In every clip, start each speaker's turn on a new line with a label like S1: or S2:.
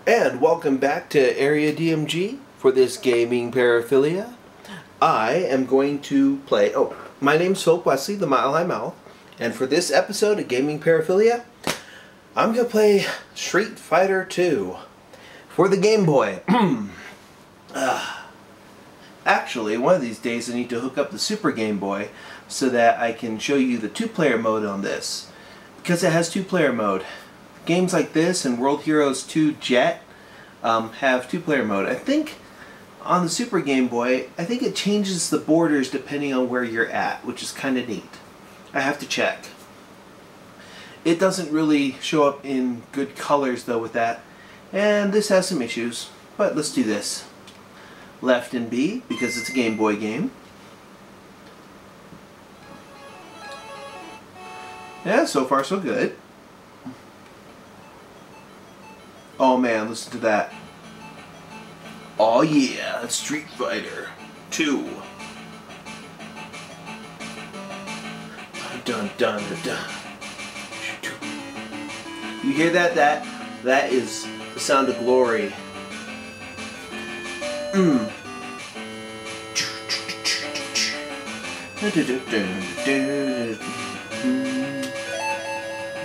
S1: And welcome back to Area DMG for this gaming paraphilia. I am going to play, my name's Philip Wesley, the Mile High Mouth, and for this episode of Gaming Paraphilia, I'm going to play Street Fighter 2 for the Game Boy. Actually, one of these days I need to hook up the Super Game Boy so that I can show you the two-player mode on this, because it has two-player mode. Games like this and World Heroes 2 Jet have two-player mode. I think on the Super Game Boy, I think it changes the borders depending on where you're at, which is kind of neat. I have to check. It doesn't really show up in good colors though with that, and this has some issues, but let's do this. Left and B, because it's a Game Boy game. Yeah, so far so good. Oh man, listen to that. Oh yeah, it's Street Fighter 2. Dun dun dun dun. You hear that? That is the sound of glory.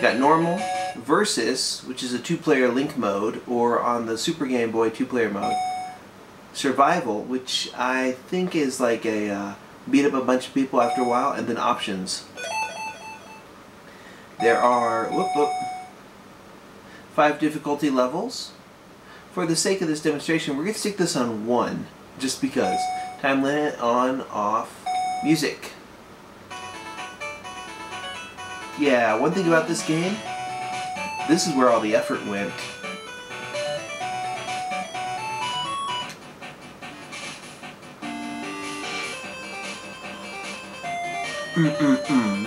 S1: Got normal, versus, which is a two-player link mode, or on the Super Game Boy two-player mode. Survival, which I think is like a beat up a bunch of people after a while, and then options. There are 5 difficulty levels. For the sake of this demonstration, we're going to stick this on 1, just because. Time limit, on, off, music. Yeah, one thing about this game, this is where all the effort went.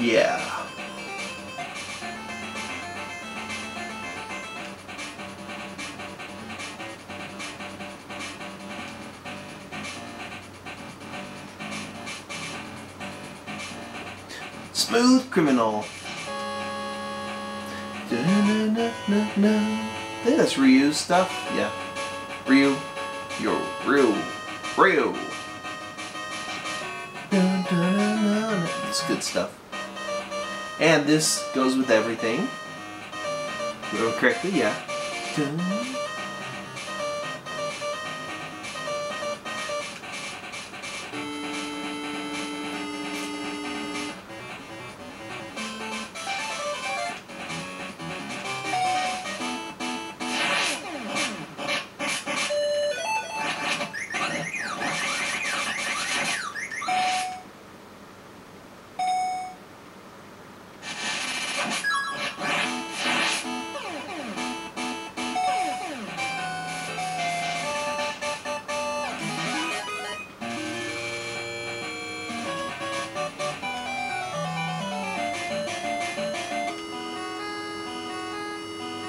S1: Yeah. Smooth Criminal. I think that's Ryu's stuff. Yeah. Ryu. Ryu. It's good stuff. And this goes with everything. Remember correctly, yeah.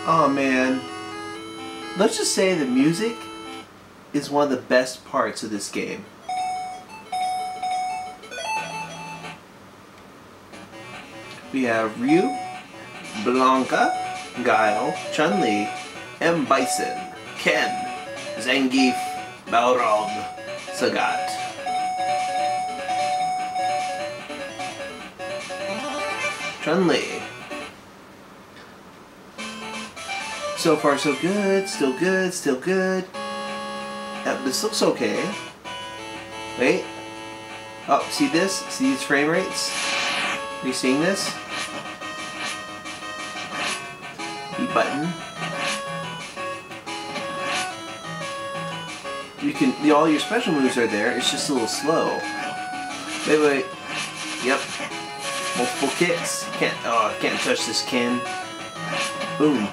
S1: Oh man, let's just say the music is one of the best parts of this game. We have Ryu, Blanca, Guile, Chun Li, M. Bison, Ken, Zangief, Balrog, Sagat. Chun Li. So far so good, still good, still good. This looks okay. Wait. Oh, see this? See these frame rates? Are you seeing this? B button. You can, all your special moves are there, it's just a little slow. Wait. Yep. Multiple kicks. I can't touch this Ken. Boom.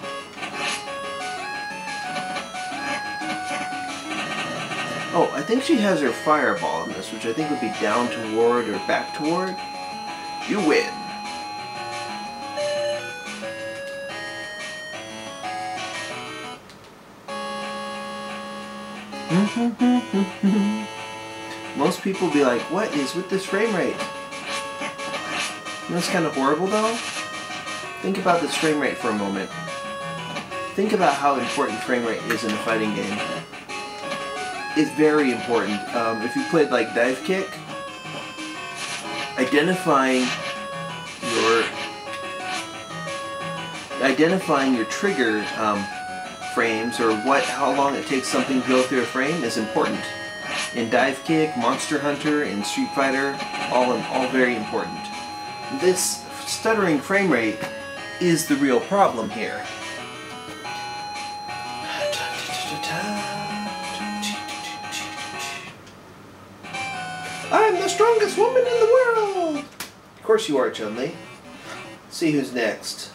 S1: Oh, I think she has her fireball in this, which I think would be down toward or back toward. You win. Most people be like, what is with this frame rate? You know what's kind of horrible though? Think about this frame rate for a moment. think about how important frame rate is in a fighting game. It's very important. If you played like dive kick, identifying your trigger frames, or how long it takes something to go through a frame, is important. In dive kick, Monster Hunter, in Street Fighter, all very important. This stuttering frame rate is the real problem here. I'm the strongest woman in the world! Of course you are, Chun Li. See who's next.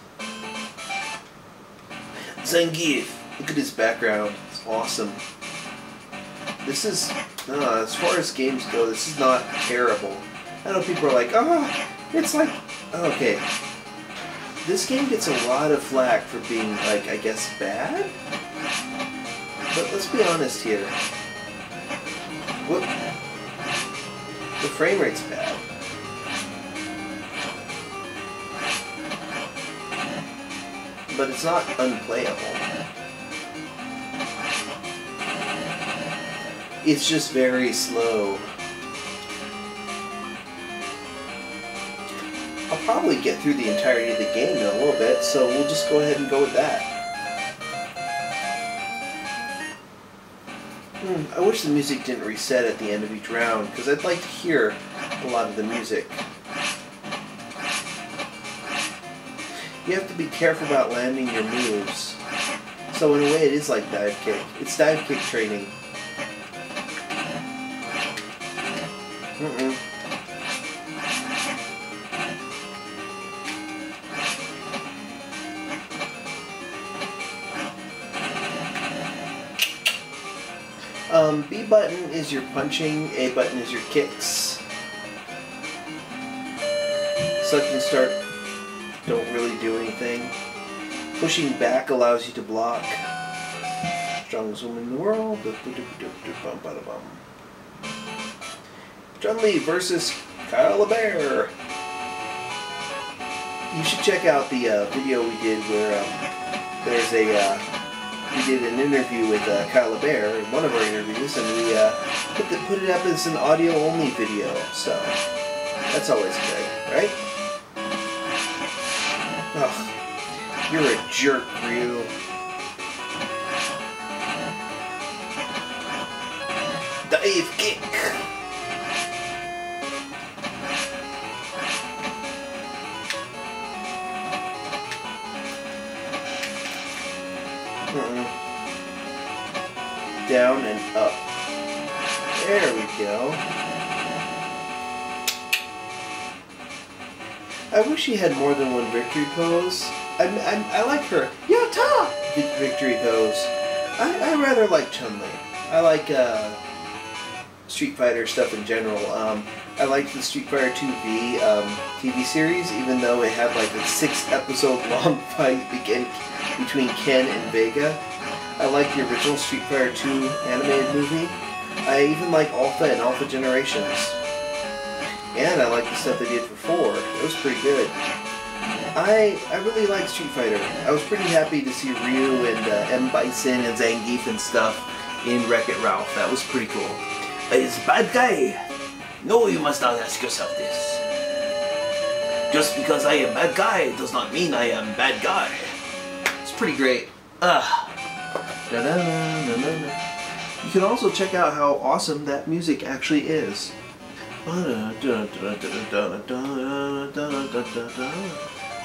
S1: Zangief. Look at his background. It's awesome. This is, as far as games go, this is not terrible. I know people are like, oh, it's like, okay. This game gets a lot of flack for being, like, I guess, bad? But let's be honest here. The frame rate's bad. But it's not unplayable. It's just very slow. I'll probably get through the entirety of the game in a little bit, so we'll just go ahead and go with that. I wish the music didn't reset at the end of each round, because I'd like to hear a lot of the music. You have to be careful about landing your moves. So in a way it is like dive kick. It's dive kick training. B button is your punching, A button is your kicks. Select and start don't really do anything. Pushing back allows you to block. Strongest woman in the world. Chun Li versus Kyle LeBear. You should check out the video we did where we did an interview with Kyle LeBear in one of our interviews, and we put it up as an audio-only video, so that's always good, right? Ugh, you're a jerk, Ryu. Dive kick! Down and up. There we go. I wish she had more than one victory pose. I like her Yatta victory pose. I rather like Chun Li. I like Street Fighter stuff in general. I like the Street Fighter 2V TV series, even though it had like a 6-episode long fight between Ken and Vega. I like the original Street Fighter 2 animated movie. I even like Alpha and Alpha Generations. And I like the stuff they did for 4. It was pretty good. I really like Street Fighter. I was pretty happy to see Ryu and M. Bison and Zangief and stuff in Wreck-It Ralph. That was pretty cool. Is bad guy? No, you must not ask yourself this. Just because I am bad guy does not mean I am bad guy. It's pretty great. You can also check out how awesome that music actually is.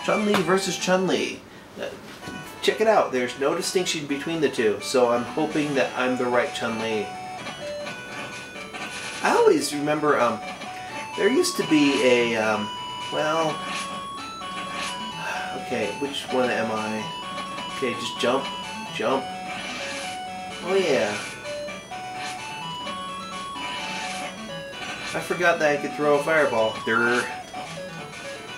S1: Chun Li versus Chun Li. Check it out. There's no distinction between the two, so I'm hoping that I'm the right Chun Li. I always remember there used to be a well, okay, which one am I? Okay, just jump. Oh yeah. I forgot that I could throw a fireball.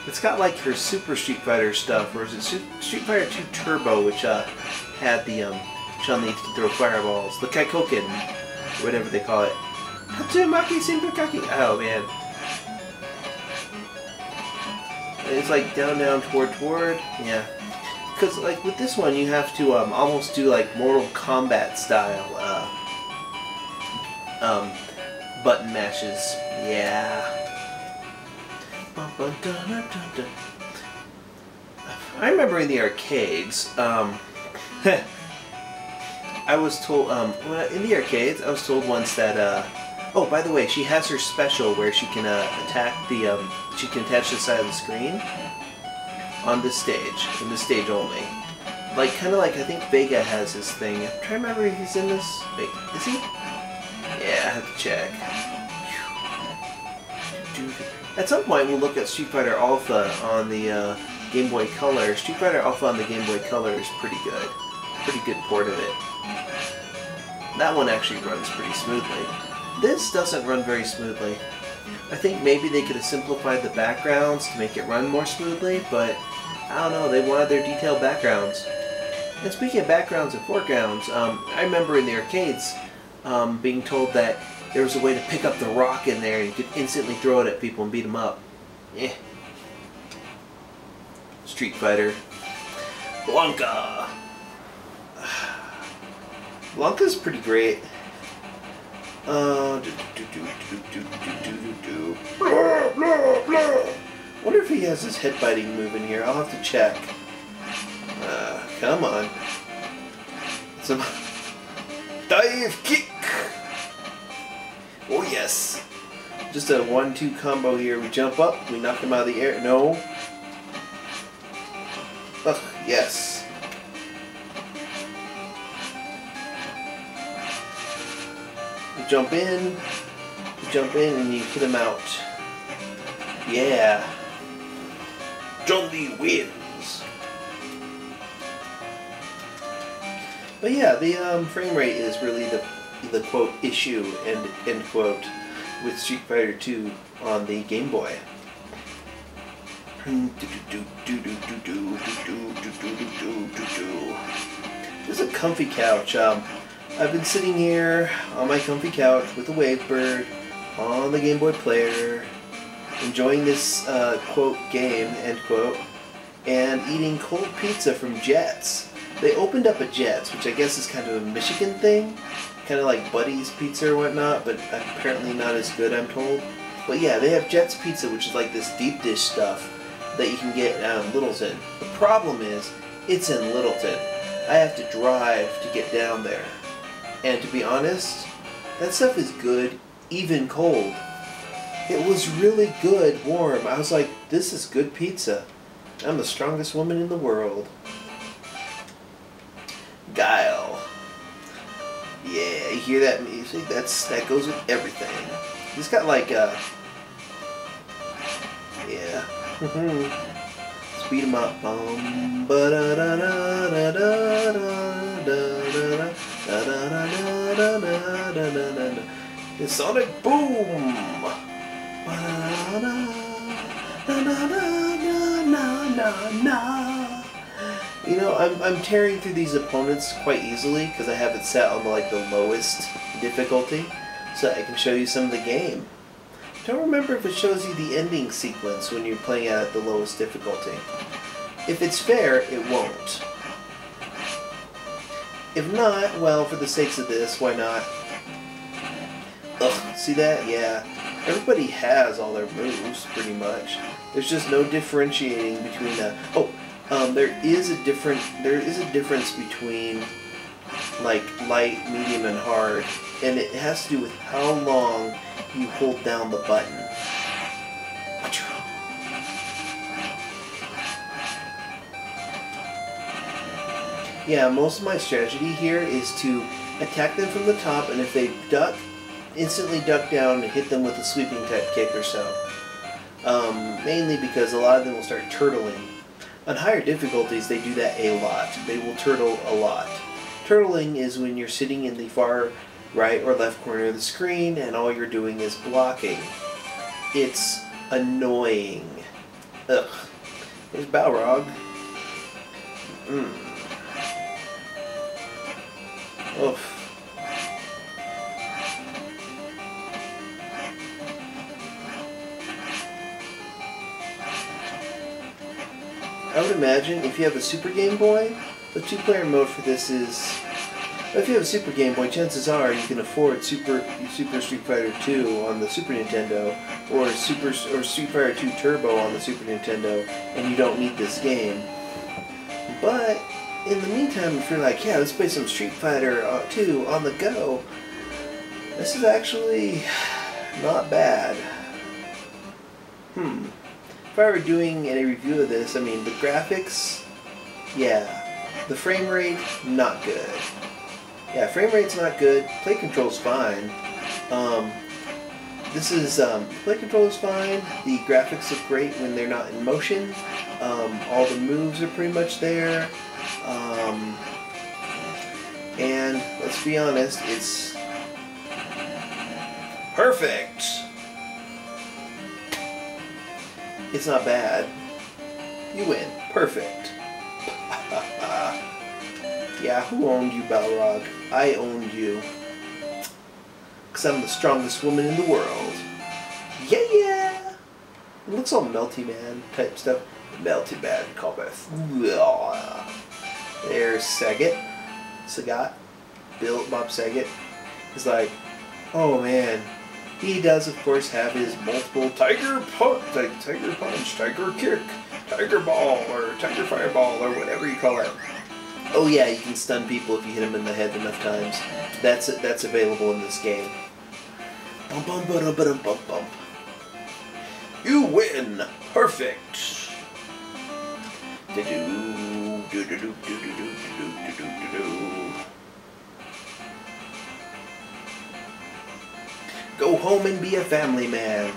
S1: It's got like her Super Street Fighter stuff, or is it Street Fighter 2 Turbo, which had the Chun-Li to throw fireballs. The Kaikoken, or whatever they call it. Hatsumaki Senpukaki. Oh man. It's like down, toward. Yeah. because like with this one, you have to almost do like Mortal Kombat style button mashes. Yeah. I remember in the arcades, I was told, in the arcades, I was told once that, oh, by the way, she has her special where she can attack the, she can attach the side of the screen on this stage, in this stage only. Like, kind of like, I think Vega has his thing. I'm trying to remember if he's in this. Wait, is he? Yeah, I have to check. At some point, we'll look at Street Fighter Alpha on the Game Boy Color. Street Fighter Alpha on the Game Boy Color is pretty good. Pretty good port of it. That one actually runs pretty smoothly. This doesn't run very smoothly. I think maybe they could have simplified the backgrounds to make it run more smoothly, but I don't know, they wanted their detailed backgrounds. And speaking of backgrounds and foregrounds, I remember in the arcades being told that there was a way to pick up the rock in there and you could instantly throw it at people and beat them up. Eh. Street Fighter. Blanca! Blanca's pretty great. Wonder if he has his head biting move in here. I'll have to check. Come on. Some dive kick. Oh yes. Just a 1-2 combo here. We jump up, we knock him out of the air. No. Ugh, yes. You jump in, and you hit him out. Yeah. Chun Li wins. But yeah, the frame rate is really the quote issue and end quote with Street Fighter 2 on the Game Boy. There's a comfy couch. I've been sitting here on my comfy couch with a Wavebird on the Game Boy player, enjoying this quote game, end quote, and eating cold pizza from Jets. They opened up a Jets, which I guess is kind of a Michigan thing, kind of like Buddy's Pizza or whatnot, but apparently not as good, I'm told. But yeah, they have Jets Pizza, which is like this deep dish stuff that you can get Littleton. The problem is, it's in Littleton. I have to drive to get down there. And to be honest, that stuff is good, even cold. It was really good, warm. I was like, this is good pizza. I'm the strongest woman in the world. Guile. Yeah, you hear that music? That goes with everything. He's got like a... Yeah. Speed him up. It's Sonic Boom. You know, I'm tearing through these opponents quite easily because I have it set on like the lowest difficulty, so I can show you some of the game. I don't remember if it shows you the ending sequence when you're playing at the lowest difficulty. If it's fair, it won't. If not, well, for the sakes of this, why not? Ugh, see that? Yeah. Everybody has all their moves, pretty much. There's just no differentiating between there is a difference between like light, medium, and hard, and it has to do with how long you hold down the button. Yeah, most of my strategy here is to attack them from the top, and if they duck, instantly duck down and hit them with a sweeping type kick or so. Mainly because a lot of them will start turtling. On higher difficulties, they do that a lot. They will turtle a lot. Turtling is when you're sitting in the far right or left corner of the screen and all you're doing is blocking. It's annoying. Ugh. There's Balrog. Oof. I would imagine if you have a Super Game Boy, the two-player mode for this is... If you have a Super Game Boy, chances are you can afford Super Street Fighter 2 on the Super Nintendo, or Street Fighter 2 Turbo on the Super Nintendo, and you don't need this game. But in the meantime, if you're like, yeah, let's play some Street Fighter 2 on the go, this is actually not bad. If I were doing a review of this, I mean, the graphics, yeah. The frame rate, not good. Yeah, frame rate's not good. Play control's fine. Play control is fine. The graphics look great when they're not in motion. All the moves are pretty much there. And let's be honest, it's perfect. It's not bad. You win. Perfect. Yeah, who owned you, Balrog? I owned you. Because I'm the strongest woman in the world. Yeah, yeah! It looks all Melty Man type stuff. Melty Man, call back. There's Sagat. Bob Saget. He's like, oh man. He does, of course, have his multiple Tiger Punch, Tiger Kick, Tiger Ball, or Tiger Fireball, or whatever you call it. Oh yeah, you can stun people if you hit them in the head enough times. That's available in this game. Bum bum ba bum bum bum. You win. Perfect. Do do do do do do do do do do do. Go home and be a family man.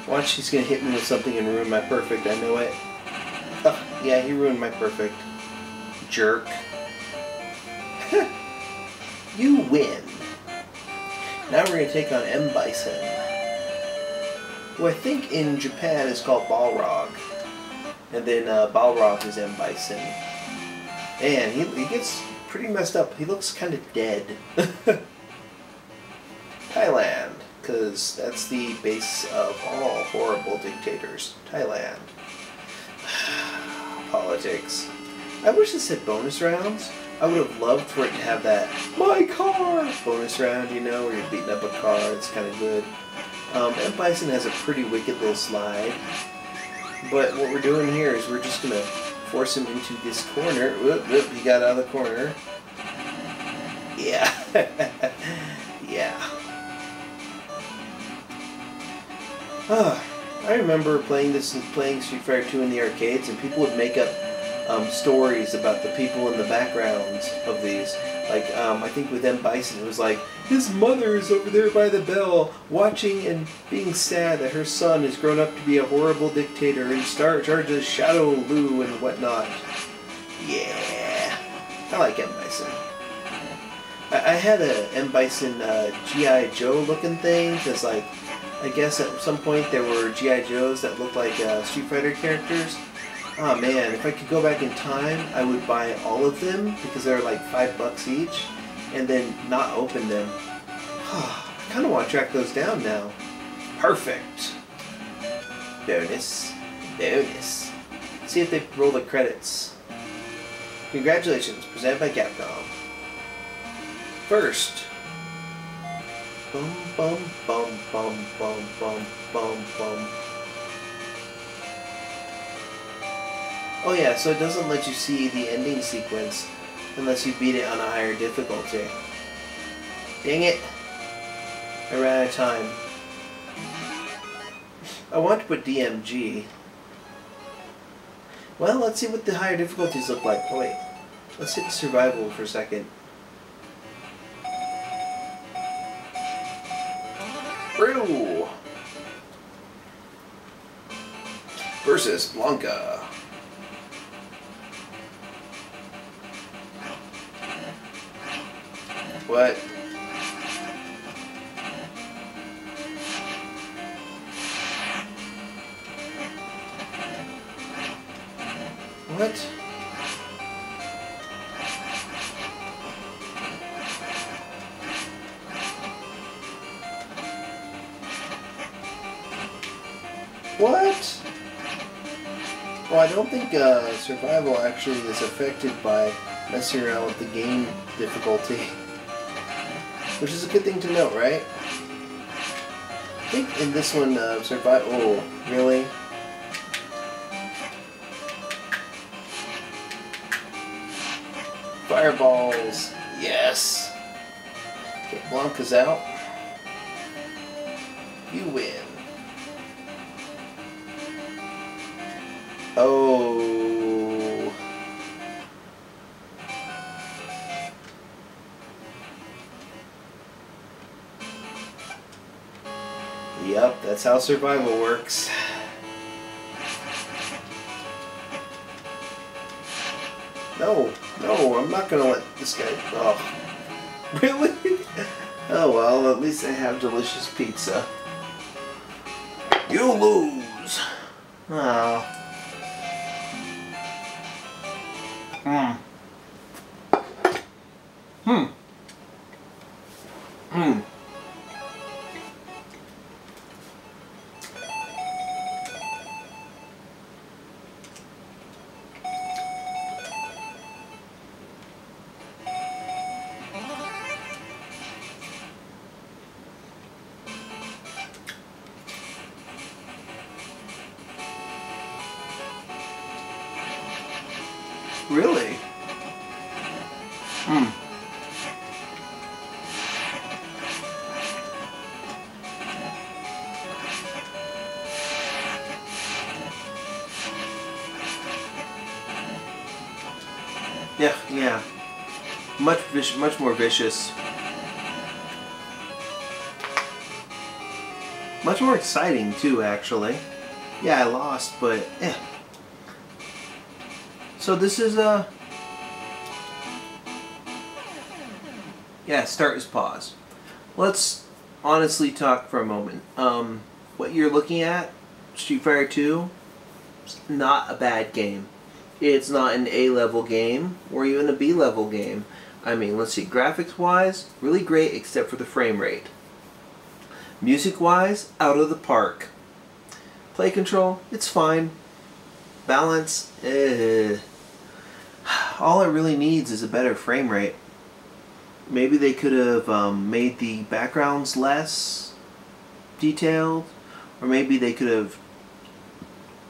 S1: Watch, he's gonna hit me with something and ruin my perfect. I know it. Yeah, he ruined my perfect. Jerk. You win. Now we're gonna take on M. Bison, who I think in Japan is called Balrog, and then Balrog is M. Bison. And he gets pretty messed up. He looks kind of dead. Thailand, because that's the base of all horrible dictators. Thailand. Politics. I wish this had bonus rounds. I would have loved for it to have that "my car" bonus round, you know, where you're beating up a car. It's kind of good. M. Bison has a pretty wicked little slide. But what we're doing here is we're just going to force him into this corner. Whoop, whoop, he got out of the corner. Yeah. Yeah. I remember playing Street Fighter 2 in the arcades, and people would make up stories about the people in the backgrounds of these. Like, I think with M. Bison, it was like, his mother is over there by the bell, watching and being sad that her son has grown up to be a horrible dictator and charges Shadow Lu and whatnot. Yeah. I like M. Bison. I had a M. Bison G.I. Joe looking thing, because, like, I guess at some point there were G.I. Joes that looked like Street Fighter characters. Oh man, if I could go back in time, I would buy all of them, because they're like $5 each, and then not open them. I kind of want to track those down now. Perfect. Bonus. Bonus. See if they roll the credits. Congratulations, presented by Capcom. First. Bum bum bum bum bum bum bum bum. Oh yeah, so it doesn't let you see the ending sequence unless you beat it on a higher difficulty. Dang it. I ran out of time. I want to put DMG. Well, let's see what the higher difficulties look like. Oh wait, let's hit survival for a second. Brew! Versus Blanca. What? it. What? Well, I don't think survival actually is affected by messing around with the game difficulty. Which is a good thing to know, right? I think in this one, survival... Oh, really? Fireballs! Yes! Okay, Blanca's out. You win. Oh. Yep, that's how survival works. No, no, I'm not gonna let this guy... Oh. Really? Oh well, at least I have delicious pizza. You lose! Oh. Really? Yeah. Much more vicious. Much more exciting too, actually. Yeah, I lost, but eh. So this is yeah, start is pause. Let's honestly talk for a moment. What you're looking at, Street Fighter 2, is not a bad game. It's not an A-level game or even a B-level game. I mean, let's see, graphics-wise, really great except for the frame rate. Music-wise, out of the park. Play control, it's fine. Balance, all it really needs is a better frame rate. Maybe they could have made the backgrounds less detailed, or maybe they could have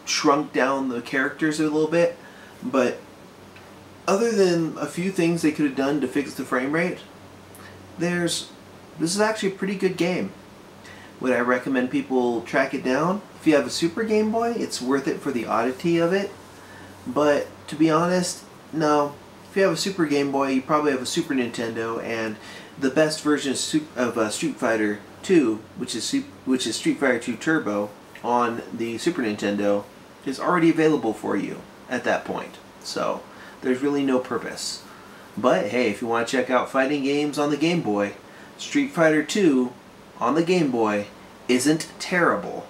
S1: shrunk down the characters a little bit. But other than a few things they could have done to fix the frame rate, this is actually a pretty good game. Would I recommend people track it down? If you have a Super Game Boy, it's worth it for the oddity of it. But to be honest, no. If you have a Super Game Boy, you probably have a Super Nintendo, and the best version of Street Fighter 2, which is Street Fighter 2 Turbo on the Super Nintendo, is already available for you at that point. So there's really no purpose. But hey, if you want to check out fighting games on the Game Boy, Street Fighter 2 on the Game Boy isn't terrible.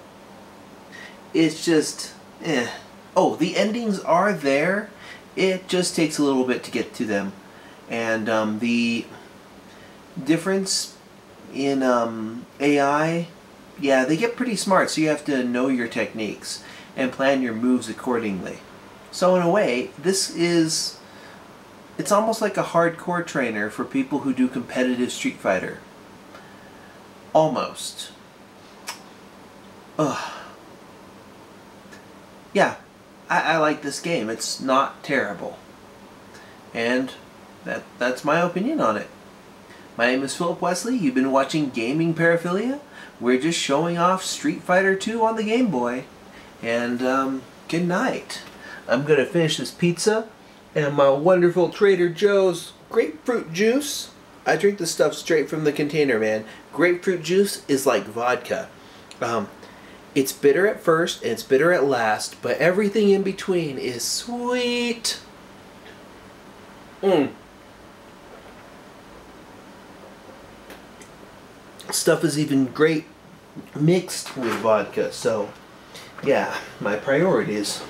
S1: It's just eh. Oh, the endings are there. It just takes a little bit to get to them. And the difference in AI, yeah, they get pretty smart, so you have to know your techniques and plan your moves accordingly. So in a way, it's almost like a hardcore trainer for people who do competitive Street Fighter. Almost. Ugh. Yeah, I like this game. It's not terrible. And that's my opinion on it. My name is Philip Wesley. You've been watching Gaming Paraphilia. We're just showing off Street Fighter 2 on the Game Boy. And good night. I'm going to finish this pizza and my wonderful Trader Joe's grapefruit juice. I drink the stuff straight from the container, man. Grapefruit juice is like vodka. It's bitter at first and it's bitter at last, but everything in between is sweet. Stuff is even great mixed with vodka, so yeah, my priorities.